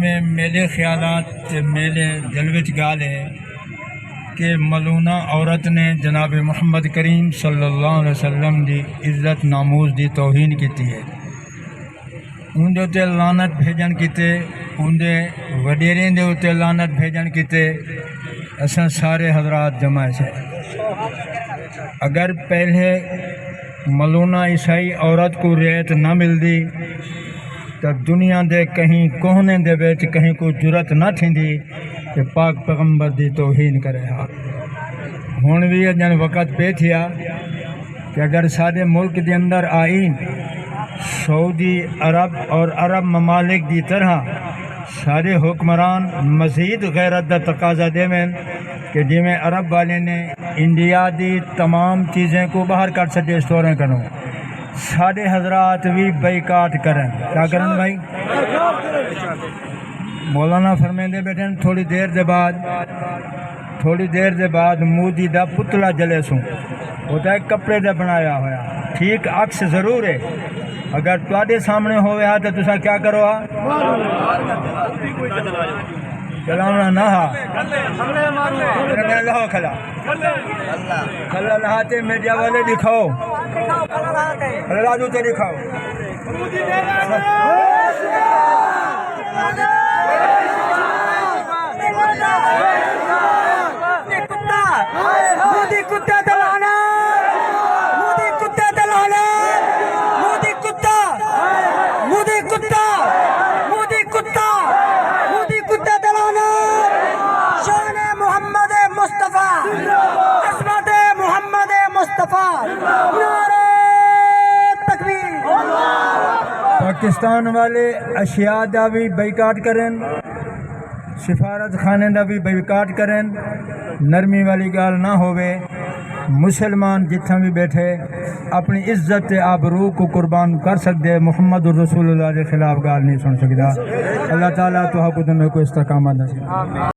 میں میرے خیالات میرے دل وچ گال ہے کہ ملونہ عورت نے جناب محمد کریم صلی اللہ علیہ وسلم دی عزت ناموز دی توہین کیتی ہے، اندے تے لعنت بھیجن کیتے، اندے وڈیریں دے تے لعنت بھیجن کیتے۔ اساں سارے حضرات جمع سے اگر پہلے ملونہ عیسائی عورت کو رعایت نہ ملدی تو دنیا دے کہیں کوہنے دے وچ کہیں کو جرت نہ تھیندی کہ پاک پیغمبر دی توہین کرے ہا۔ ہن بھی اجن وقت پہ تھیا کہ اگر سارے ملک دے اندر آئین سعودی عرب اور عرب ممالک دی طرح سارے حکمران مزید غیرت دا تقاضا دے کہ جی میں عرب والے نے انڈیا دی تمام چیزیں کو باہر کر سکے اسٹوریں کروں، سارے حضرات بھی بائیکاٹ کریں۔ کیا کریں بھائی؟ مولانا فرمیندے بیٹھے تھوڑی دیر دے بعد مودی دا پتلا جلے سوں، وہ تو ایک کپڑے دا بنایا ہویا، ٹھیک عکس ضرور ہے، اگر تواڈے سامنے ہویا تو تسا کیا کرو ہا؟ چلاونا نہ ہا لہو کھلا لہاتے میڈیا والے دکھاؤ، راجو تے دکھاؤ۔ مودی کتے دلانا، مودی کتے دلانا، مودی کتا، مودی کتا، مودی کتا، مودی کتے دلانا۔ شان محمد مصطفیٰ، عظمت محمد مصطفیٰ، نعرہ تکبیر۔ پاکستان والے اشیاء دا بھی بائیکاٹ کریں، سفارت خانے دا بھی بائیکاٹ کریں، نرمی والی گال نہ ہوئے۔ مسلمان جتھاں بھی بیٹھے اپنی عزت آبرو کو قربان کر سکتے، محمد الرسول اللہ کے خلاف گال نہیں سن سکتا۔ اللہ تعالیٰ تو حکم کو استقامت نصیب۔